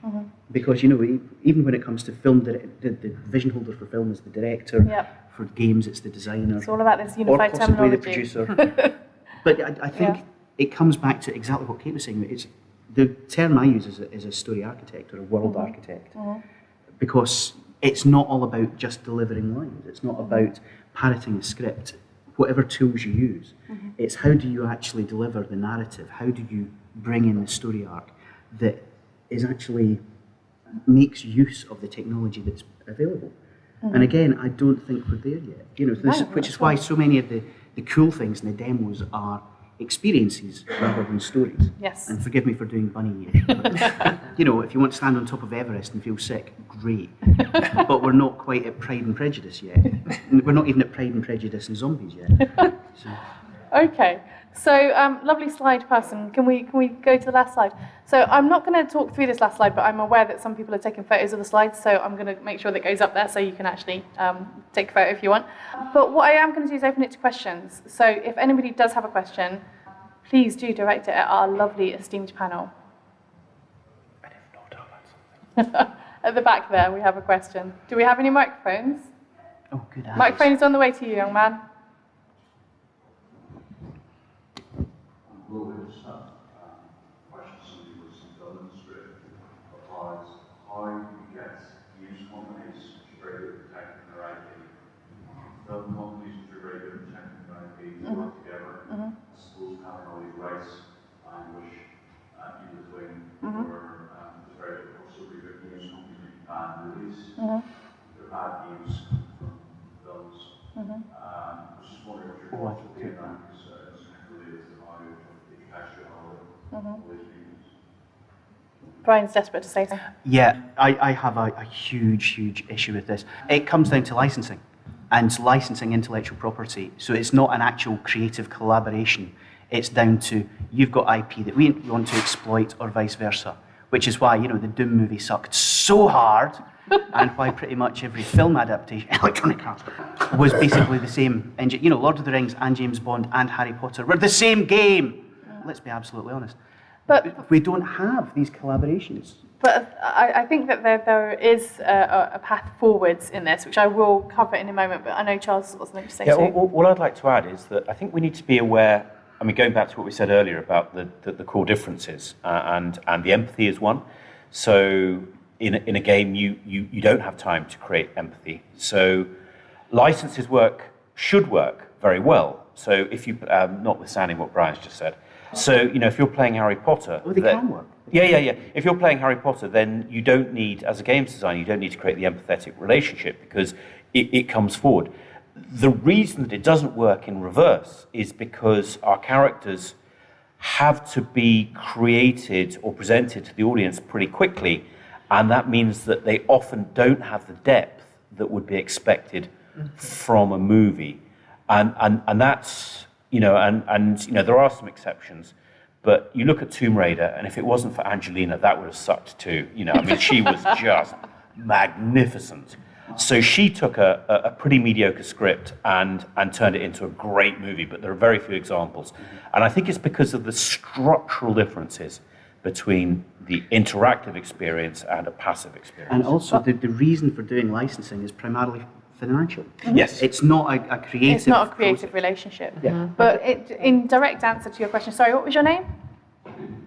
[SPEAKER 6] Because, even when it comes to film, the vision holder for film is the director, for games it's the designer.
[SPEAKER 2] It's all about this unified
[SPEAKER 6] or possibly
[SPEAKER 2] terminology.
[SPEAKER 6] the producer. But I think it comes back to exactly what Kate was saying. It's the term I use is a story architect or a world architect. Because it's not all about just delivering lines. It's not about parroting a script, whatever tools you use. It's how do you actually deliver the narrative? How do you bring in the story arc that is actually makes use of the technology that's available? And again, I don't think we're there yet. Which is why so many of the cool things in the demos are experiences rather than stories.
[SPEAKER 2] Yes.
[SPEAKER 6] And forgive me for doing bunny ears. But, if you want to stand on top of Everest and feel sick, great. But we're not quite at Pride and Prejudice yet. We're not even at Pride and Prejudice and Zombies yet. So.
[SPEAKER 2] Okay, So, lovely slide person. Can we go to the last slide? So I'm not going to talk through this last slide, but I'm aware that some people are taking photos of the slides, so I'm going to make sure that goes up there so you can actually take a photo if you want. But what I am going to do is open it to questions. So if anybody does have a question, please do direct it at our lovely esteemed panel. At the back there, we have a question. Do we have any microphones?
[SPEAKER 6] Oh, good.
[SPEAKER 2] Microphone is on the way to you, young man.
[SPEAKER 7] Will we just have questions somebody was done in the script applies how you get news companies which are very good at protecting their IP, film companies which are very good at protecting their IP to work together. I suppose having all these rights language in between where it's very difficult. So we've got news companies like ban movies, they're bad news from films. I was just wondering what your thoughts would be on that because it's related to how
[SPEAKER 2] Brian's desperate to say something.
[SPEAKER 6] Yeah, I have a huge issue with this. It comes down to licensing, and licensing intellectual property. So it's not an actual creative collaboration. It's down to you've got IP that we want to exploit or vice versa, which is why, the Doom movie sucked so hard and why pretty much every film adaptation, Electronic Arts, was basically the same engine. Lord of the Rings and James Bond and Harry Potter were the same game. Let's be absolutely honest. But we don't have these collaborations.
[SPEAKER 2] But I think that there is a path forwards in this, which I will cover in a moment, but I know Charles has got something to say too.
[SPEAKER 3] All I'd like to add is that I think we need to be aware, going back to what we said earlier about the core differences, and the empathy is one. So in a game, you don't have time to create empathy. So licenses should work very well. So if you, notwithstanding what Brian's just said, so, if you're playing Harry Potter...
[SPEAKER 6] Oh, they can work.
[SPEAKER 3] Yeah. If you're playing Harry Potter, then you don't need, as a games designer, you don't need to create the empathetic relationship because it comes forward. The reason that it doesn't work in reverse is because our characters have to be created or presented to the audience pretty quickly, and that means that they often don't have the depth that would be expected from a movie. And that's... there are some exceptions, but you look at Tomb Raider, and if it wasn't for Angelina, that would have sucked too. She was just magnificent. So she took a pretty mediocre script and turned it into a great movie, but there are very few examples. And I think it's because of the structural differences between the interactive experience and a passive experience.
[SPEAKER 6] And also, the reason for doing licensing is primarily financial.
[SPEAKER 3] Yes.
[SPEAKER 6] It's not a creative...
[SPEAKER 2] It's not a creative relationship.
[SPEAKER 6] Yeah.
[SPEAKER 2] But in direct answer to your question, sorry, what was your name?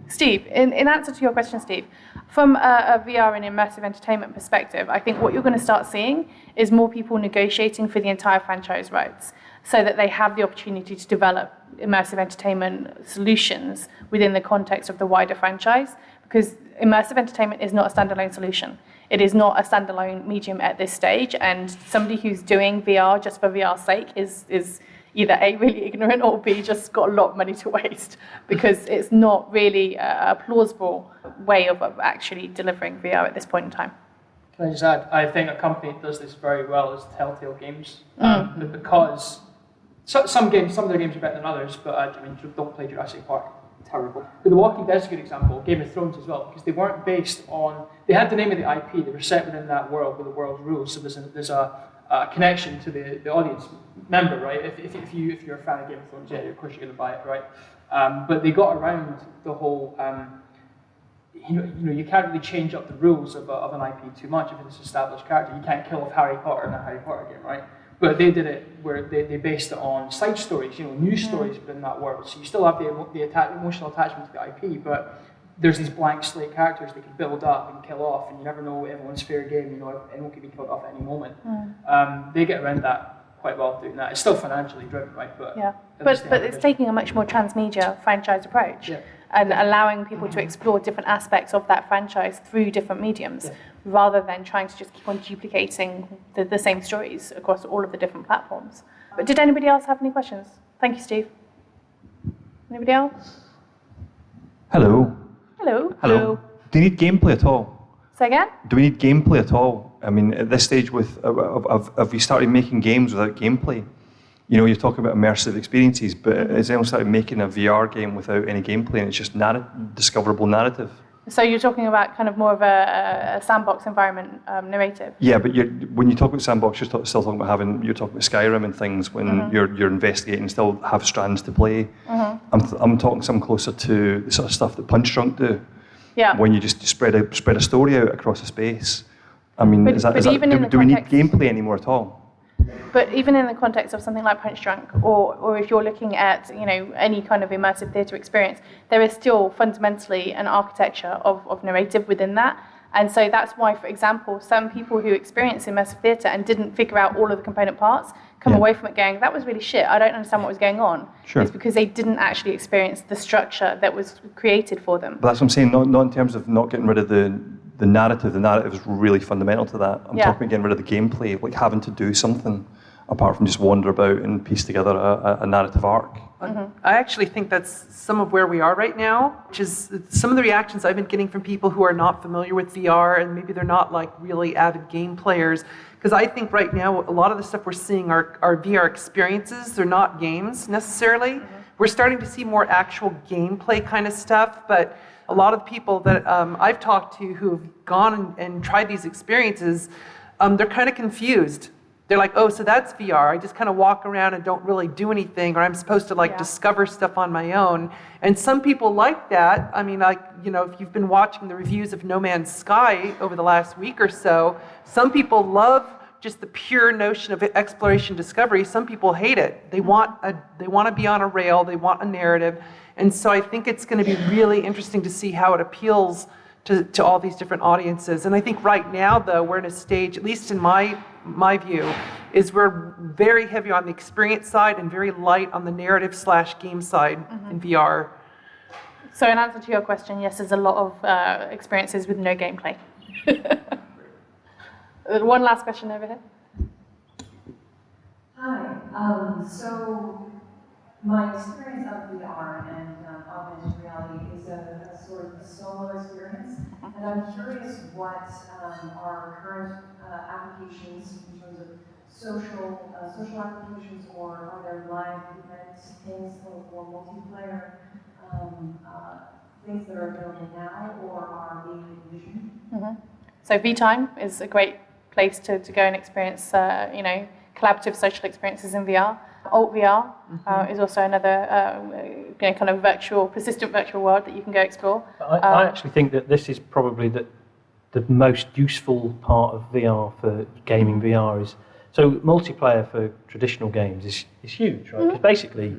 [SPEAKER 2] Steve. In answer to your question, Steve, from a VR and immersive entertainment perspective, I think what you're going to start seeing is more people negotiating for the entire franchise rights so that they have the opportunity to develop immersive entertainment solutions within the context of the wider franchise, because immersive entertainment is not a standalone solution. It is not a standalone medium at this stage, and somebody who's doing VR just for VR's sake is either A, really ignorant, or B, just got a lot of money to waste, because it's not really a plausible way of actually delivering VR at this point in time.
[SPEAKER 5] Can I just add, I think a company that does this very well is Telltale Games, because some of their games are better than others, but don't play Jurassic Park. Terrible. But The Walking Dead is a good example, Game of Thrones as well, because they weren't based on... They had the name of the IP, they were set within that world with the world's rules, so there's a connection to the audience member, right? If you're a fan of Game of Thrones, yeah, of course you're going to buy it, right? But they got around the whole... you can't really change up the rules of an IP too much if it's an established character. You can't kill off Harry Potter in a Harry Potter game, right? But they did it where they based it on side stories, news stories within that world. So you still have the emotional attachment to the IP, but there's these blank slate characters they can build up and kill off, and you never know everyone's fair game. Anyone can be killed off at any moment. They get around that quite well doing that. It's still financially driven, right? But
[SPEAKER 2] it's taking a much more transmedia franchise approach.
[SPEAKER 5] Yeah.
[SPEAKER 2] And allowing people to explore different aspects of that franchise through different mediums, rather than trying to just keep on duplicating the same stories across all of the different platforms. But did anybody else have any questions? Thank you, Steve. Anybody else?
[SPEAKER 8] Hello.
[SPEAKER 2] Hello.
[SPEAKER 8] Do you need gameplay at all?
[SPEAKER 2] Say again?
[SPEAKER 8] Do we need gameplay at all? At this stage, have you started making games without gameplay? You know, you talk about immersive experiences, but it's almost like making a VR game without any gameplay, and it's just discoverable narrative.
[SPEAKER 2] So you're talking about kind of more of a sandbox environment narrative.
[SPEAKER 8] Yeah, but when you talk about sandbox, you're still talking about you're talking about Skyrim and things when you're investigating and still have strands to play. I'm talking something closer to the sort of stuff that Punch Drunk do.
[SPEAKER 2] Yeah.
[SPEAKER 8] When you just spread a story out across a space. I mean, do we need gameplay anymore at all?
[SPEAKER 2] But even in the context of something like Punch Drunk, or if you're looking at any kind of immersive theatre experience, there is still fundamentally an architecture of narrative within that. And so that's why, for example, some people who experience immersive theatre and didn't figure out all of the component parts come away from it going, that was really shit, I don't understand what was going on.
[SPEAKER 8] Sure.
[SPEAKER 2] It's because they didn't actually experience the structure that was created for them.
[SPEAKER 8] But that's what I'm saying, not in terms of not getting rid of the narrative. The narrative is really fundamental to that. I'm talking about getting rid of the gameplay, like having to do something apart from just wander about and piece together a narrative arc.
[SPEAKER 4] I actually think that's some of where we are right now, which is some of the reactions I've been getting from people who are not familiar with VR and maybe they're not like really avid game players. Because I think right now a lot of the stuff we're seeing are VR experiences. They're not games necessarily. We're starting to see more actual gameplay kind of stuff, but a lot of people that I've talked to who have gone and tried these experiences, they're kind of confused. They're like, oh, so that's VR. I just kind of walk around and don't really do anything, or I'm supposed to discover stuff on my own. And some people like that. I mean, if you've been watching the reviews of No Man's Sky over the last week or so, some people love just the pure notion of exploration discovery. Some people hate it. They want to be on a rail. They want a narrative. And so I think it's going to be really interesting to see how it appeals to all these different audiences. And I think right now, though, we're in a stage, at least in my view, is we're very heavy on the experience side and very light on the narrative/game side in VR.
[SPEAKER 2] So in answer to your question, yes, there's a lot of experiences with no gameplay. One last question over here.
[SPEAKER 9] Hi. So my experience of VR and augmented reality is a sort of solo experience, and I'm curious what are current applications in terms of social applications, or are there live events, things or multiplayer things that are available now or are being envisioned?
[SPEAKER 2] So VTime is a great place to go and experience, collaborative social experiences in VR. Alt VR is also another kind of persistent virtual world that you can go explore.
[SPEAKER 1] I actually think that this is probably the most useful part of VR for gaming VR is, so multiplayer for traditional games is huge, right? Because basically,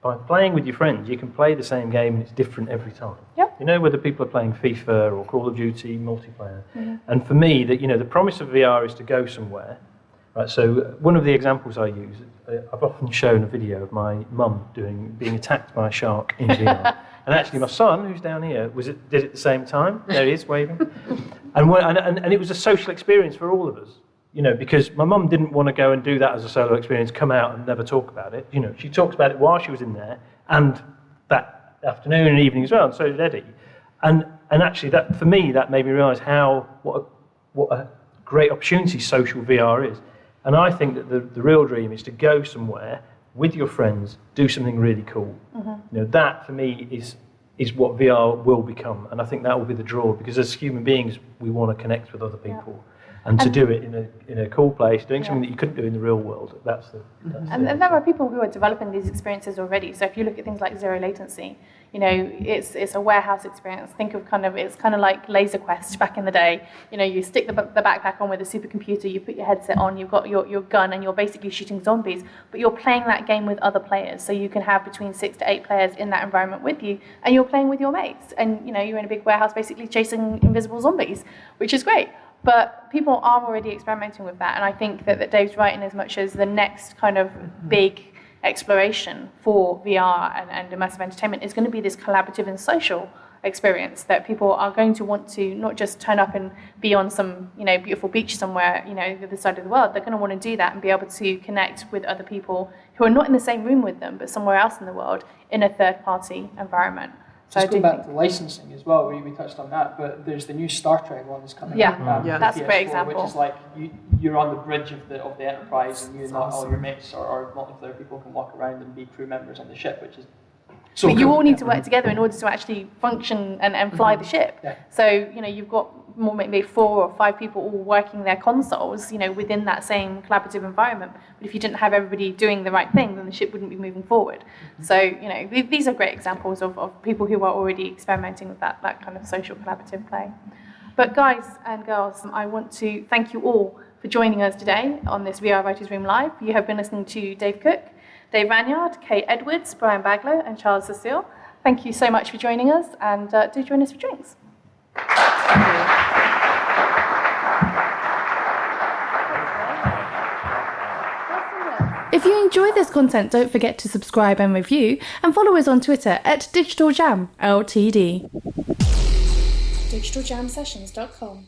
[SPEAKER 1] by playing with your friends, you can play the same game and it's different every time.
[SPEAKER 2] Yep.
[SPEAKER 1] You know, whether people are playing FIFA or Call of Duty multiplayer. And for me, the promise of VR is to go somewhere. Right, so one of the examples I use, I've often shown a video of my mum being attacked by a shark in VR. And actually my son, who's down here, did it at the same time. There he is, waving. And it was a social experience for all of us, because my mum didn't want to go and do that as a solo experience, come out and never talk about it. She talked about it while she was in there, and that afternoon and evening as well, and so did Eddie. And actually, that for me, that made me realise what a great opportunity social VR is. And I think that the real dream is to go somewhere with your friends, do something really cool. That for me is what VR will become, and I think that will be the draw, because as human beings we want to connect with other people, and to do it in a cool place, doing something that you couldn't do in the real world. And
[SPEAKER 2] there are people who are developing these experiences already. So if you look at things like zero latency, it's a warehouse experience. Think of it's kind of like Laser Quest back in the day. You stick the backpack on with a supercomputer, you put your headset on, you've got your gun, and you're basically shooting zombies. But you're playing that game with other players, so you can have between 6 to 8 players in that environment with you, and you're playing with your mates, and you're in a big warehouse basically chasing invisible zombies, which is great. But people are already experimenting with that, and I think that Dave's right in as much as the next kind of big exploration for VR and immersive entertainment is going to be this collaborative and social experience that people are going to want to not just turn up and be on some beautiful beach somewhere the other side of the world. They're going to want to do that and be able to connect with other people who are not in the same room with them but somewhere else in the world in a third-party environment. So I
[SPEAKER 5] Just
[SPEAKER 2] do
[SPEAKER 5] going back
[SPEAKER 2] think,
[SPEAKER 5] to licensing as well, we touched on that, but there's the new Star Trek one that's coming
[SPEAKER 2] Yeah.
[SPEAKER 5] out.
[SPEAKER 4] Yeah.
[SPEAKER 5] for
[SPEAKER 2] That's a great
[SPEAKER 5] PS4,
[SPEAKER 2] example.
[SPEAKER 5] Which is like you're on the bridge of the Enterprise, and you and all your mates or multiplayer people can walk around and be crew members on the ship, which is so
[SPEAKER 2] but you
[SPEAKER 5] cool.
[SPEAKER 2] all need to work together in order to actually function and fly the ship.
[SPEAKER 5] Yeah.
[SPEAKER 2] So, you've got more, maybe 4 or 5 people all working their consoles, within that same collaborative environment. But if you didn't have everybody doing the right thing, then the ship wouldn't be moving forward. So, these are great examples of people who are already experimenting with that kind of social collaborative play. But guys and girls, I want to thank you all for joining us today on this VR Writers' Room Live. You have been listening to Dave Cook, Dave Ranyard, Kate Edwards, Brian Baglow, and Charles Cecile. Thank you so much for joining us, and do join us for drinks. If you enjoy this content, don't forget to subscribe and review, and follow us on Twitter @DigitalJamLTD. DigitalJamSessions.com